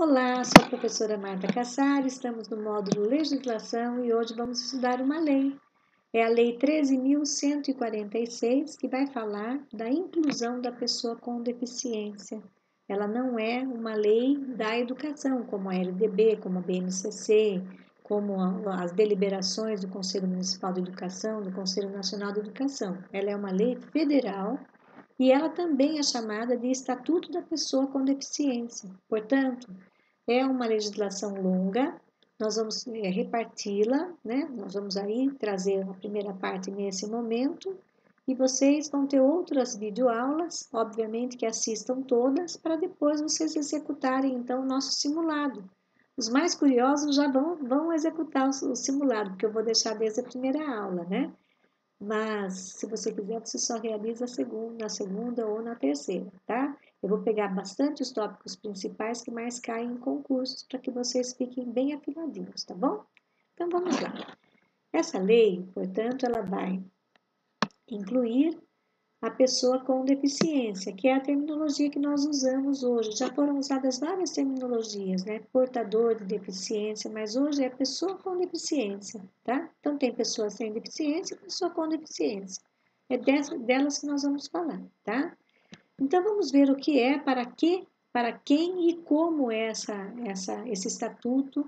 Olá, sou a professora Marta Cassar, estamos no módulo Legislação e hoje vamos estudar uma lei. É a Lei 13.146, que vai falar da inclusão da pessoa com deficiência. Ela não é uma lei da educação, como a LDB, como a BNCC, como as deliberações do Conselho Municipal de Educação, do Conselho Nacional de Educação. Ela é uma lei federal e ela também é chamada de Estatuto da Pessoa com Deficiência. Portanto, é uma legislação longa, nós vamos reparti-la, né? Nós vamos aí trazer a primeira parte nesse momento e vocês vão ter outras videoaulas, obviamente que assistam todas, para depois vocês executarem então o nosso simulado. Os mais curiosos já vão executar o simulado, porque eu vou deixar desde a primeira aula, né? Mas, se você quiser, você só realiza na segunda ou na terceira, tá? Eu vou pegar bastante os tópicos principais que mais caem em concursos para que vocês fiquem bem afiladinhos, tá bom? Então, vamos lá. Essa lei, portanto, ela vai incluir a pessoa com deficiência, que é a terminologia que nós usamos hoje. Já foram usadas várias terminologias, né? Portador de deficiência, mas hoje é pessoa com deficiência, tá? Então tem pessoa sem deficiência e pessoa com deficiência. É delas que nós vamos falar, tá? Então vamos ver o que é, para quem e como é esse estatuto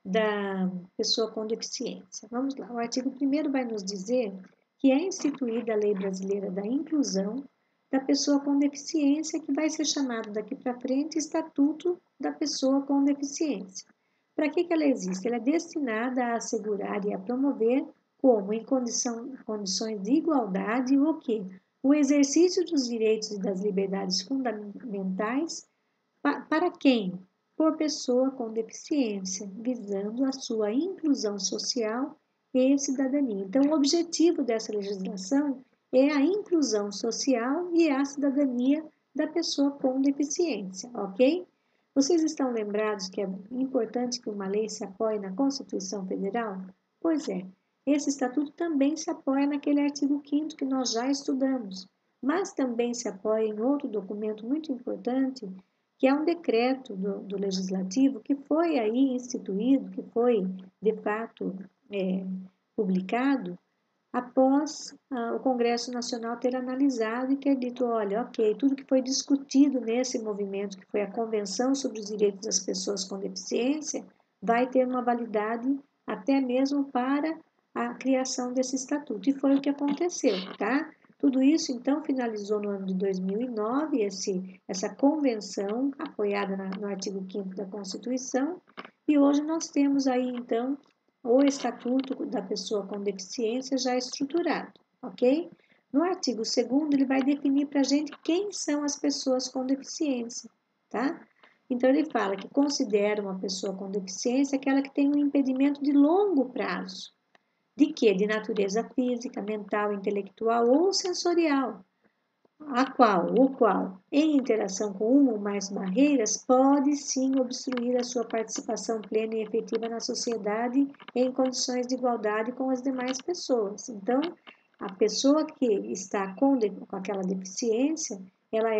da pessoa com deficiência. Vamos lá, o artigo 1º vai nos dizer que é instituída a Lei Brasileira da Inclusão da Pessoa com Deficiência, que vai ser chamado daqui para frente Estatuto da Pessoa com Deficiência. Para que ela existe? Ela é destinada a assegurar e a promover, como em condições de igualdade, o quê? O exercício dos direitos e das liberdades fundamentais para quem? Por pessoa com deficiência, visando a sua inclusão social e cidadania. Então, o objetivo dessa legislação é a inclusão social e a cidadania da pessoa com deficiência, ok? Vocês estão lembrados que é importante que uma lei se apoie na Constituição Federal? Pois é, esse estatuto também se apoia naquele artigo 5º que nós já estudamos, mas também se apoia em outro documento muito importante, que é um decreto do legislativo que foi aí instituído, que foi de fato publicado após o Congresso Nacional ter analisado e ter dito, olha, ok, tudo que foi discutido nesse movimento, que foi a Convenção sobre os Direitos das Pessoas com Deficiência, vai ter uma validade até mesmo para a criação desse estatuto. E foi o que aconteceu, tá? Tudo isso, então, finalizou no ano de 2009, essa convenção, apoiada no artigo 5º da Constituição, e hoje nós temos aí, então, o Estatuto da Pessoa com Deficiência já estruturado, ok? No artigo 2º, ele vai definir para a gente quem são as pessoas com deficiência, tá? Então, ele fala que considera uma pessoa com deficiência aquela que tem um impedimento de longo prazo. De quê? De natureza física, mental, intelectual ou sensorial, o qual, em interação com uma ou mais barreiras, pode sim obstruir a sua participação plena e efetiva na sociedade em condições de igualdade com as demais pessoas. Então, a pessoa que está com aquela deficiência, ela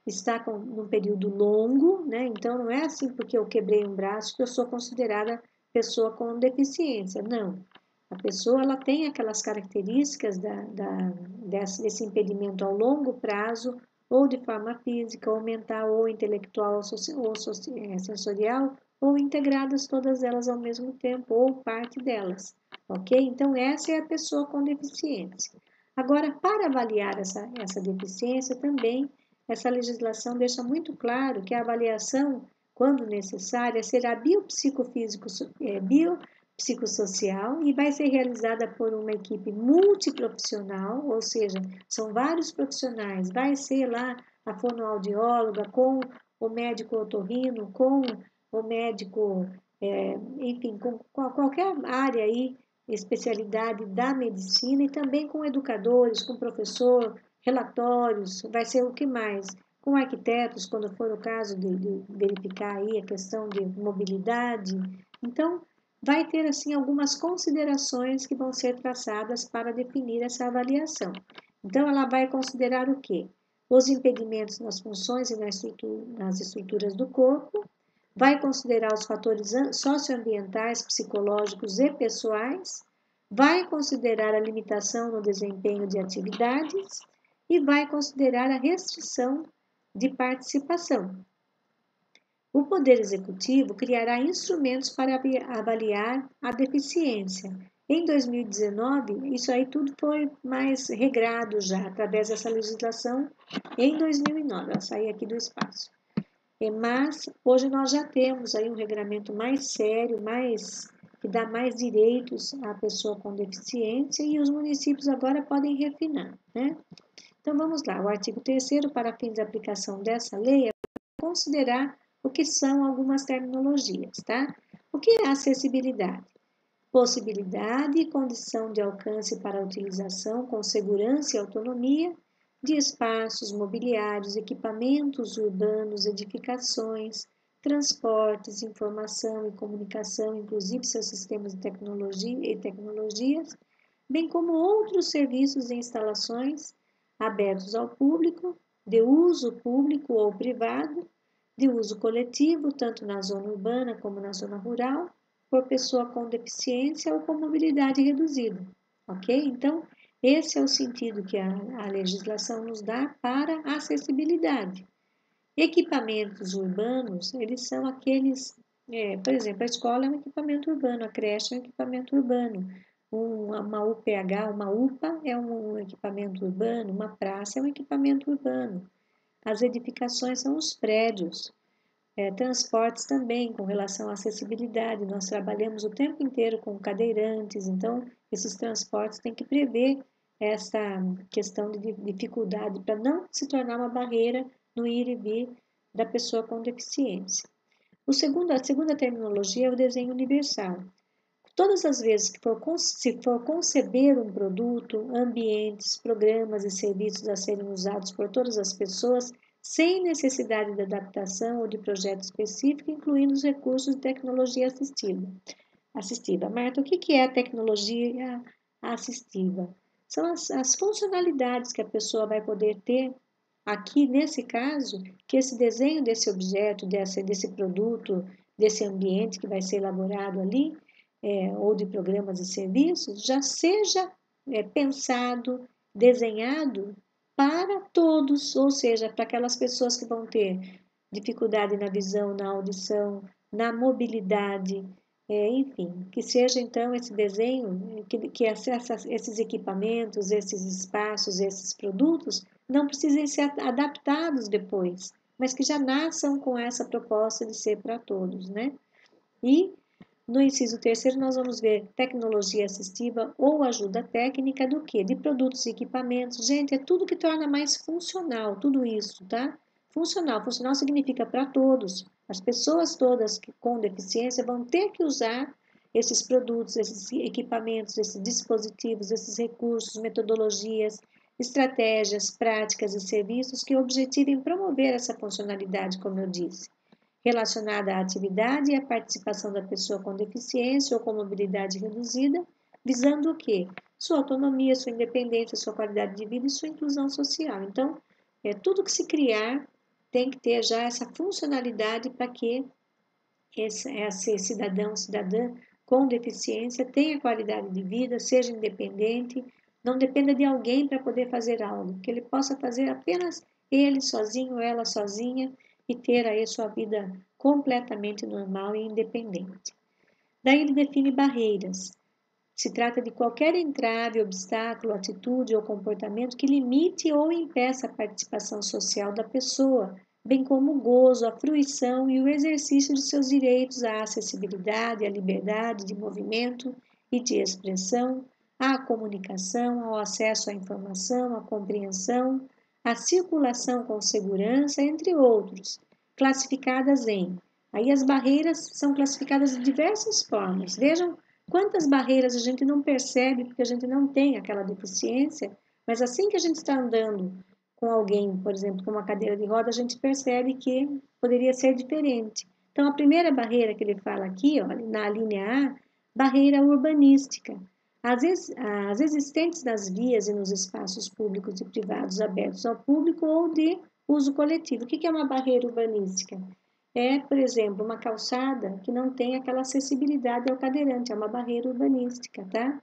está num período longo, né? Então, não é assim porque eu quebrei um braço que eu sou considerada pessoa com deficiência, não. A pessoa ela tem aquelas características desse impedimento ao longo prazo, ou de forma física, ou mental, ou intelectual, ou sensorial, ou integradas todas elas ao mesmo tempo, ou parte delas, ok? Então, essa é a pessoa com deficiência. Agora, para avaliar essa deficiência também, essa legislação deixa muito claro que a avaliação, quando necessária, será biopsicossocial e vai ser realizada por uma equipe multiprofissional, ou seja, são vários profissionais, vai ser lá a fonoaudióloga com o médico otorrino, com o médico, enfim, com qualquer área aí, especialidade da medicina e também com educadores, com professor, relatórios, vai ser o que mais? Com arquitetos, quando for o caso de verificar aí a questão de mobilidade. Então, vai ter assim algumas considerações que vão ser traçadas para definir essa avaliação. Então, ela vai considerar o quê? Os impedimentos nas funções e nas estruturas do corpo, vai considerar os fatores socioambientais, psicológicos e pessoais, vai considerar a limitação no desempenho de atividades e vai considerar a restrição de participação. O Poder Executivo criará instrumentos para avaliar a deficiência. Em 2019, isso aí tudo foi mais regrado já, através dessa legislação, em 2009, ela saiu aqui do espaço. Mas hoje nós já temos aí um regramento mais sério, que dá mais direitos à pessoa com deficiência e os municípios agora podem refinar, né? Então vamos lá, o artigo 3º, para fins de aplicação dessa lei, é considerar o que são algumas terminologias, tá? O que é acessibilidade? Possibilidade e condição de alcance para a utilização com segurança e autonomia de espaços mobiliários, equipamentos urbanos, edificações, transportes, informação e comunicação, inclusive seus sistemas de tecnologia e tecnologias, bem como outros serviços e instalações abertos ao público, de uso público ou privado, de uso coletivo, tanto na zona urbana como na zona rural, por pessoa com deficiência ou com mobilidade reduzida, ok? Então, esse é o sentido que a legislação nos dá para a acessibilidade. Equipamentos urbanos, eles são aqueles, por exemplo, a escola é um equipamento urbano, a creche é um equipamento urbano, uma UPH, uma UPA é um equipamento urbano, uma praça é um equipamento urbano. As edificações são os prédios. Transportes também, com relação à acessibilidade, nós trabalhamos o tempo inteiro com cadeirantes, então esses transportes têm que prever essa questão de dificuldade para não se tornar uma barreira no ir e vir da pessoa com deficiência. A segunda terminologia é o desenho universal. Todas as vezes que se for conceber um produto, ambientes, programas e serviços a serem usados por todas as pessoas, sem necessidade de adaptação ou de projeto específico, incluindo os recursos de tecnologia assistiva. Marta, o que é a tecnologia assistiva? São as funcionalidades que a pessoa vai poder ter aqui, nesse caso, que esse desenho desse objeto, desse produto, desse ambiente que vai ser elaborado ali, ou de programas e serviços, já seja pensado, desenhado para todos, ou seja, para aquelas pessoas que vão ter dificuldade na visão, na audição, na mobilidade, enfim, que seja então esse desenho, que esses equipamentos, esses espaços, esses produtos não precisem ser adaptados depois, mas que já nasçam com essa proposta de ser para todos, né? E no inciso 3º, nós vamos ver tecnologia assistiva ou ajuda técnica do quê? De produtos e equipamentos. Gente, é tudo que torna mais funcional, tudo isso, tá? Funcional. Funcional significa para todos. As pessoas todas com deficiência vão ter que usar esses produtos, esses equipamentos, esses dispositivos, esses recursos, metodologias, estratégias, práticas e serviços que objetivem promover essa funcionalidade, como eu disse, relacionada à atividade e à participação da pessoa com deficiência ou com mobilidade reduzida, visando o quê? Sua autonomia, sua independência, sua qualidade de vida e sua inclusão social. Então, tudo que se criar tem que ter já essa funcionalidade para que esse cidadão, cidadã com deficiência tenha qualidade de vida, seja independente, não dependa de alguém para poder fazer algo, que ele possa fazer apenas ele sozinho, ela sozinha, e ter aí sua vida completamente normal e independente. Daí ele define barreiras. Se trata de qualquer entrave, obstáculo, atitude ou comportamento que limite ou impeça a participação social da pessoa, bem como o gozo, a fruição e o exercício de seus direitos à acessibilidade, à liberdade de movimento e de expressão, à comunicação, ao acesso à informação, à compreensão, à circulação com segurança, entre outros, classificadas em. Aí as barreiras são classificadas de diversas formas. Vejam quantas barreiras a gente não percebe porque a gente não tem aquela deficiência, mas assim que a gente está andando com alguém, por exemplo, com uma cadeira de roda, a gente percebe que poderia ser diferente. Então, a primeira barreira que ele fala aqui, ó, na linha A, barreira urbanística. As existentes nas vias e nos espaços públicos e privados abertos ao público ou de uso coletivo. O que é uma barreira urbanística? é, por exemplo, uma calçada que não tem aquela acessibilidade ao cadeirante, é uma barreira urbanística, tá?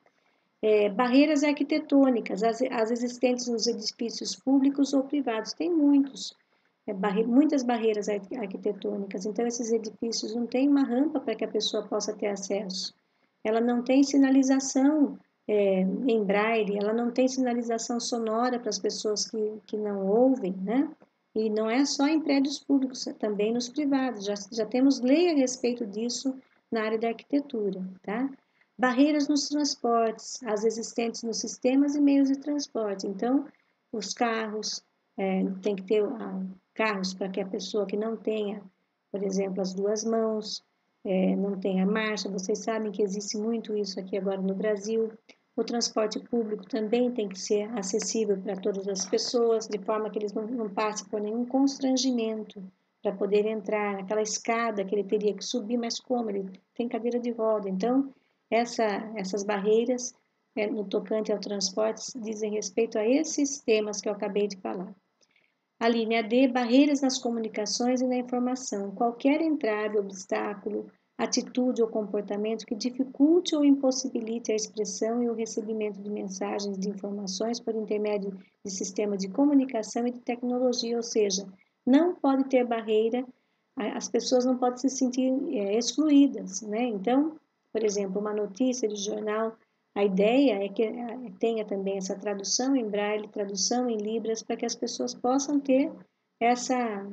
Barreiras arquitetônicas, as existentes nos edifícios públicos ou privados, tem muitas barreiras arquitetônicas, então esses edifícios não têm uma rampa para que a pessoa possa ter acesso. Ela não tem sinalização em braille, ela não tem sinalização sonora para as pessoas que não ouvem, né? E não é só em prédios públicos, também nos privados. Já temos lei a respeito disso na área da arquitetura, tá? Barreiras nos transportes, as existentes nos sistemas e meios de transporte. Então, os carros, tem que ter carros para que a pessoa que não tenha, por exemplo, as duas mãos, não tenha marcha. Vocês sabem que existe muito isso aqui agora no Brasil. O transporte público também tem que ser acessível para todas as pessoas, de forma que eles não passem por nenhum constrangimento para poder entrar naquela escada que ele teria que subir, mas como ele tem cadeira de roda. Então, essas barreiras no tocante ao transporte dizem respeito a esses temas que eu acabei de falar. A linha D, barreiras nas comunicações e na informação. Qualquer entrave, obstáculo, atitude ou comportamento que dificulte ou impossibilite a expressão e o recebimento de mensagens de informações por intermédio de sistema de comunicação e de tecnologia, ou seja, não pode ter barreira, as pessoas não podem se sentir excluídas, né? Então, por exemplo, uma notícia de jornal, a ideia é que tenha também essa tradução em braille, tradução em libras, para que as pessoas possam ter essa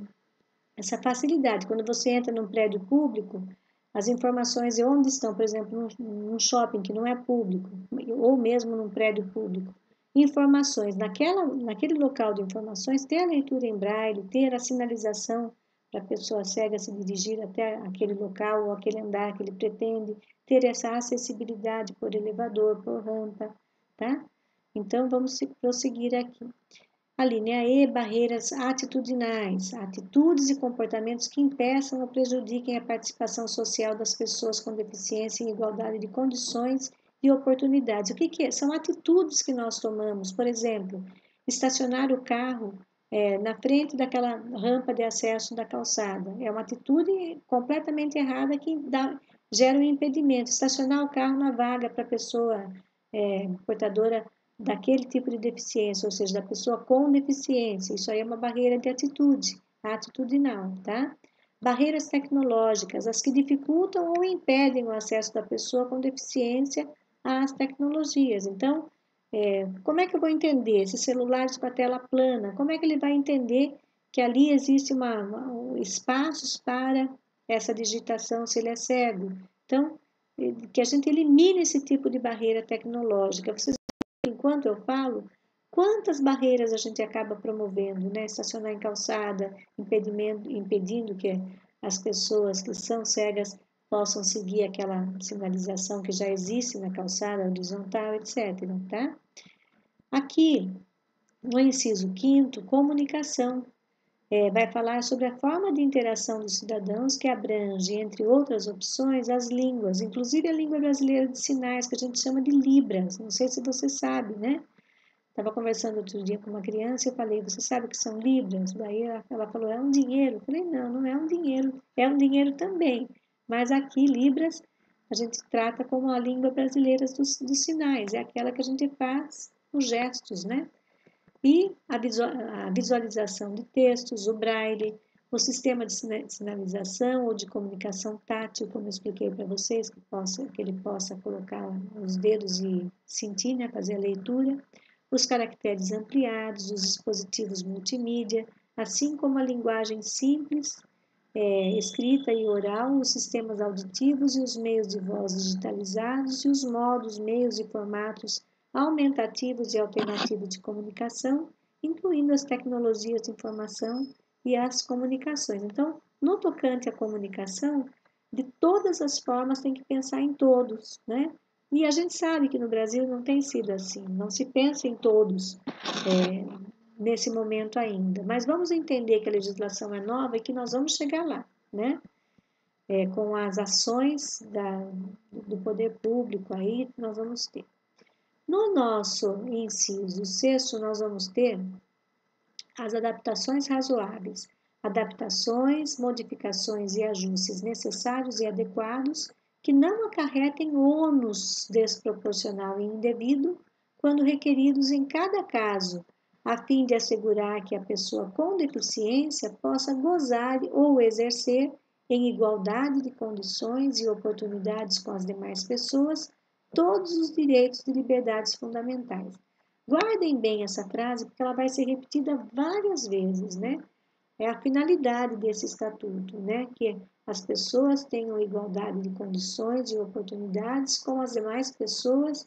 facilidade. Quando você entra num prédio público, as informações de onde estão, por exemplo, num shopping que não é público, ou mesmo num prédio público, informações, naquele local de informações, ter a leitura em braille, ter a sinalização para a pessoa cega se dirigir até aquele local ou aquele andar que ele pretende, ter essa acessibilidade por elevador, por rampa, tá? Então, vamos prosseguir aqui. A linha E, barreiras atitudinais, atitudes e comportamentos que impeçam ou prejudiquem a participação social das pessoas com deficiência em igualdade de condições e oportunidades. O que é? São atitudes que nós tomamos, por exemplo, estacionar o carro na frente daquela rampa de acesso da calçada. É uma atitude completamente errada que gera um impedimento. Estacionar o carro na vaga para a pessoa portadora daquele tipo de deficiência, ou seja, da pessoa com deficiência. Isso aí é uma barreira de atitude, atitudinal, tá? Barreiras tecnológicas, as que dificultam ou impedem o acesso da pessoa com deficiência às tecnologias. Então, como é que eu vou entender esses celulares com a tela plana? Como é que ele vai entender que ali existe espaços para essa digitação se ele é cego? Então, que a gente elimine esse tipo de barreira tecnológica. Vocês, enquanto eu falo, quantas barreiras a gente acaba promovendo, né? Estacionar em calçada, impedindo que as pessoas que são cegas possam seguir aquela sinalização que já existe na calçada horizontal, etc. Tá? Aqui, no inciso 5º, comunicação. Vai falar sobre a forma de interação dos cidadãos que abrange, entre outras opções, as línguas, inclusive a língua brasileira de sinais, que a gente chama de Libras. Não sei se você sabe, né? Estava conversando outro dia com uma criança e eu falei, você sabe o que são libras? Daí ela falou, é um dinheiro. Eu falei, não, não é um dinheiro, é um dinheiro também. Mas aqui, libras, a gente trata como a língua brasileira dos sinais, é aquela que a gente faz os gestos, né? E a visualização de textos, o braille, o sistema de sinalização ou de comunicação tátil, como eu expliquei para vocês, que ele possa colocar os dedos e sentir, né, fazer a leitura, os caracteres ampliados, os dispositivos multimídia, assim como a linguagem simples, escrita e oral, os sistemas auditivos e os meios de voz digitalizados e os modos, meios e formatos aumentativos e alternativos de comunicação, incluindo as tecnologias de informação e as comunicações. Então, no tocante à comunicação, de todas as formas tem que pensar em todos, né? E a gente sabe que no Brasil não tem sido assim, não se pensa em todos nesse momento ainda. Mas vamos entender que a legislação é nova e que nós vamos chegar lá, né? Com as ações do poder público aí, nós vamos ter. No nosso inciso 6º, nós vamos ter as adaptações razoáveis. adaptações, modificações e ajustes necessários e adequados que não acarretem ônus desproporcional e indevido quando requeridos em cada caso, a fim de assegurar que a pessoa com deficiência possa gozar ou exercer, em igualdade de condições e oportunidades com as demais pessoas, todos os direitos e liberdades fundamentais. Guardem bem essa frase, porque ela vai ser repetida várias vezes, né? É a finalidade desse estatuto, né? Que as pessoas tenham igualdade de condições e oportunidades com as demais pessoas,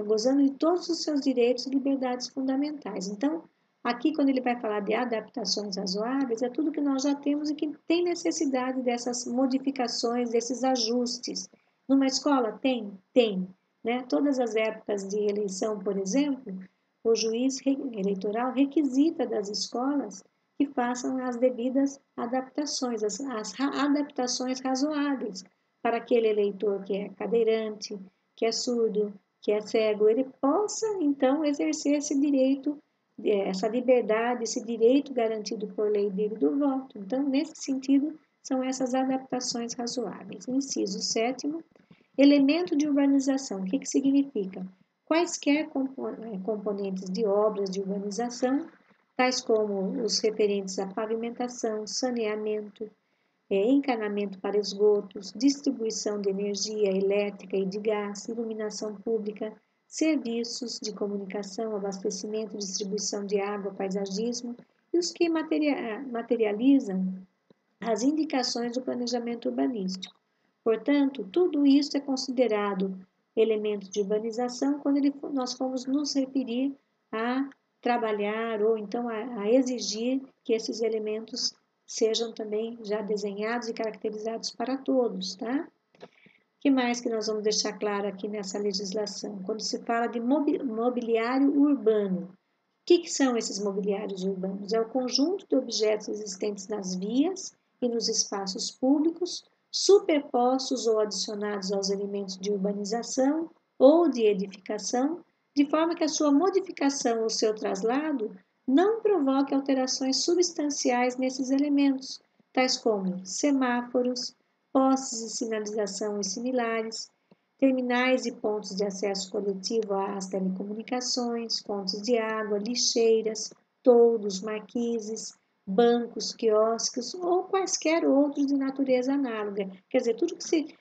gozando de todos os seus direitos e liberdades fundamentais. Então, aqui, quando ele vai falar de adaptações razoáveis, é tudo que nós já temos e que tem necessidade dessas modificações, desses ajustes. Numa escola tem? Tem. Né? Todas as épocas de eleição, por exemplo, o juiz eleitoral requisita das escolas que façam as devidas adaptações, as adaptações razoáveis para aquele eleitor que é cadeirante, que é surdo, que é cego, ele possa então exercer esse direito, essa liberdade, esse direito garantido por lei dele do voto. Então, nesse sentido, são essas adaptações razoáveis. Inciso 7º, elemento de urbanização. O que significa? Quaisquer componentes de obras de urbanização, tais como os referentes à pavimentação, saneamento, encanamento para esgotos, distribuição de energia elétrica e de gás, iluminação pública, serviços de comunicação, abastecimento e distribuição de água, paisagismo e os que materializam as indicações do planejamento urbanístico. Portanto, tudo isso é considerado elemento de urbanização quando nós formos nos referir a trabalhar ou então a exigir que esses elementos sejam também já desenhados e caracterizados para todos, tá? O que mais que nós vamos deixar claro aqui nessa legislação? Quando se fala de mobiliário urbano, o que são esses mobiliários urbanos? É o conjunto de objetos existentes nas vias e nos espaços públicos, superpostos ou adicionados aos elementos de urbanização ou de edificação, de forma que a sua modificação ou seu traslado não provoque alterações substanciais nesses elementos, tais como semáforos, postes de sinalização e similares, terminais e pontos de acesso coletivo às telecomunicações, fontes de água, lixeiras, toldos, marquises, bancos, quiosques ou quaisquer outros de natureza análoga. Quer dizer, tudo que se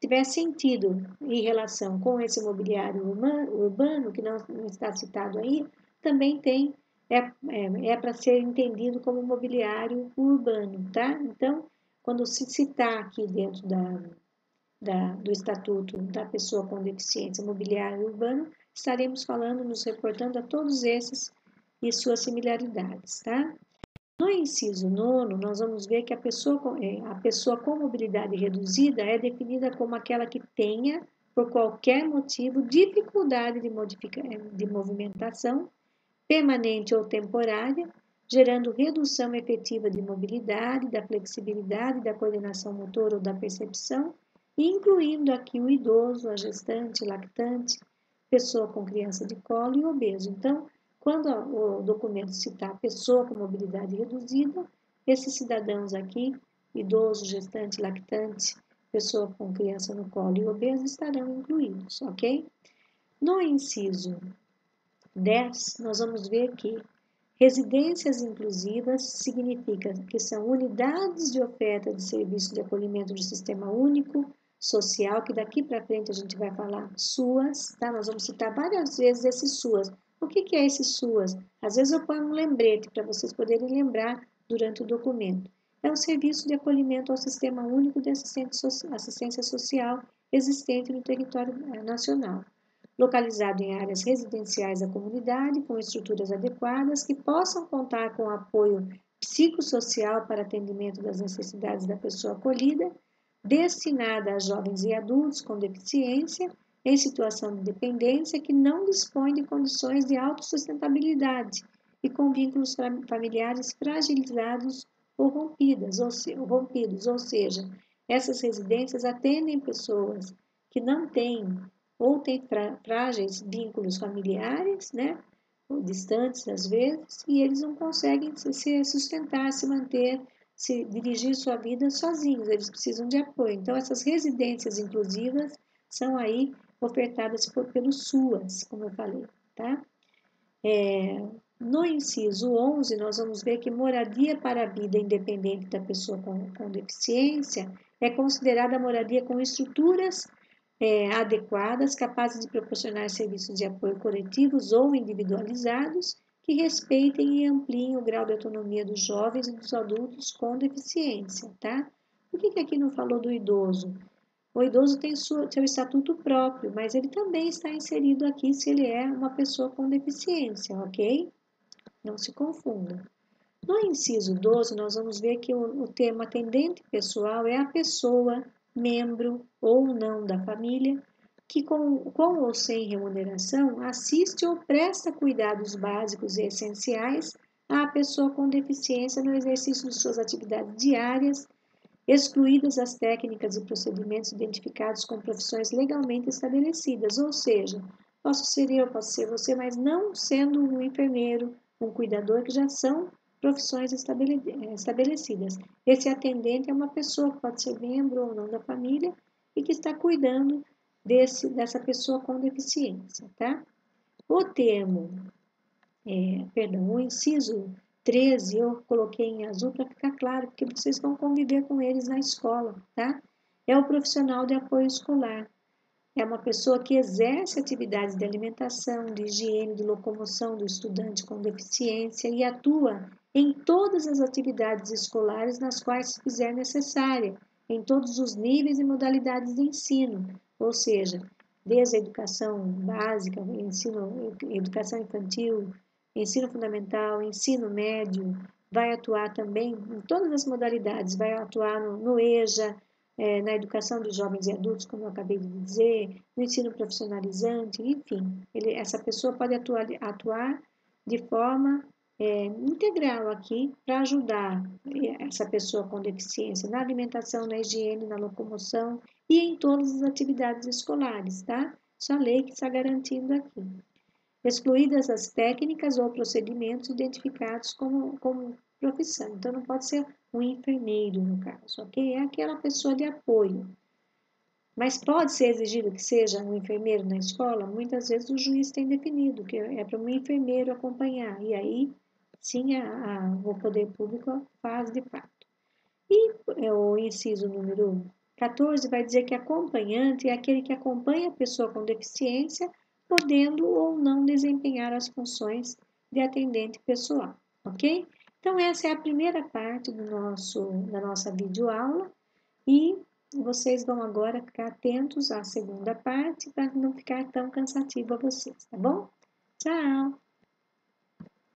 tiver sentido em relação com esse mobiliário urbano, que não está citado aí, também tem, é para ser entendido como mobiliário urbano, tá? Então, quando se citar aqui dentro do Estatuto da Pessoa com Deficiência Mobiliário Urbano, estaremos falando, nos reportando a todos esses e suas similaridades, tá? No inciso 9, nós vamos ver que a pessoa com mobilidade reduzida é definida como aquela que tenha, por qualquer motivo, dificuldade de movimentação, permanente ou temporária, gerando redução efetiva de mobilidade, da flexibilidade, da coordenação motora ou da percepção, incluindo aqui o idoso, a gestante, lactante, pessoa com criança de colo e obeso. Então, quando o documento citar pessoa com mobilidade reduzida, esses cidadãos aqui, idoso, gestante, lactante, pessoa com criança no colo e obeso, estarão incluídos, ok? No inciso 10, nós vamos ver que residências inclusivas significa que são unidades de oferta de serviço de acolhimento do sistema único social, que daqui para frente a gente vai falar SUAS, tá? Nós vamos citar várias vezes esses SUAS. O que é esse SUAS? Às vezes eu ponho um lembrete para vocês poderem lembrar durante o documento. É um serviço de acolhimento ao sistema único de assistência social existente no território nacional, localizado em áreas residenciais da comunidade, com estruturas adequadas, que possam contar com apoio psicossocial para atendimento das necessidades da pessoa acolhida, destinada a jovens e adultos com deficiência em situação de dependência que não dispõem de condições de autossustentabilidade e com vínculos familiares fragilizados ou rompidos, ou seja, essas residências atendem pessoas que não têm ou têm frágeis vínculos familiares, né? distantes às vezes, e eles não conseguem se sustentar, se manter, se dirigir sua vida sozinhos, eles precisam de apoio. Então, essas residências inclusivas são aí ofertadas pelo SUAS, como eu falei, tá? No inciso 11, nós vamos ver que moradia para a vida independente da pessoa com deficiência é considerada moradia com estruturas adequadas, capazes de proporcionar serviços de apoio coletivos ou individualizados, que respeitem e ampliem o grau de autonomia dos jovens e dos adultos com deficiência, tá? Por que aqui não falou do idoso? O idoso tem seu estatuto próprio, mas ele também está inserido aqui se ele é uma pessoa com deficiência, ok? Não se confunda. No inciso 12, nós vamos ver que o termo atendente pessoal é a pessoa, membro ou não da família, que com ou sem remuneração assiste ou presta cuidados básicos e essenciais à pessoa com deficiência no exercício de suas atividades diárias, excluídas as técnicas e procedimentos identificados com profissões legalmente estabelecidas, ou seja, posso ser eu, posso ser você, mas não sendo um enfermeiro, um cuidador, que já são profissões estabelecidas. Esse atendente é uma pessoa que pode ser membro ou não da família e que está cuidando dessa pessoa com deficiência, tá? O termo o inciso 13 eu coloquei em azul para ficar claro, porque vocês vão conviver com eles na escola, tá? É o profissional de apoio escolar. É uma pessoa que exerce atividades de alimentação, de higiene, de locomoção do estudante com deficiência e atua em todas as atividades escolares nas quais se fizer necessária, em todos os níveis e modalidades de ensino, ou seja, desde a educação básica, educação infantil, ensino fundamental, ensino médio, vai atuar também em todas as modalidades, vai atuar no EJA, na educação dos jovens e adultos, como eu acabei de dizer, no ensino profissionalizante, enfim, essa pessoa pode atuar de forma integral aqui para ajudar essa pessoa com deficiência na alimentação, na higiene, na locomoção e em todas as atividades escolares, tá? Isso a lei que está garantindo aqui. Excluídas as técnicas ou procedimentos identificados como profissão. Então, não pode ser um enfermeiro, no caso, ok? É aquela pessoa de apoio. Mas pode ser exigido que seja um enfermeiro na escola? Muitas vezes o juiz tem definido que é para um enfermeiro acompanhar. E aí, sim, o poder público faz de fato. E o inciso número 14 vai dizer que acompanhante é aquele que acompanha a pessoa com deficiência, podendo ou não desempenhar as funções de atendente pessoal, ok? Então, essa é a primeira parte da nossa videoaula e vocês vão agora ficar atentos à segunda parte para não ficar tão cansativo a vocês, tá bom? Tchau!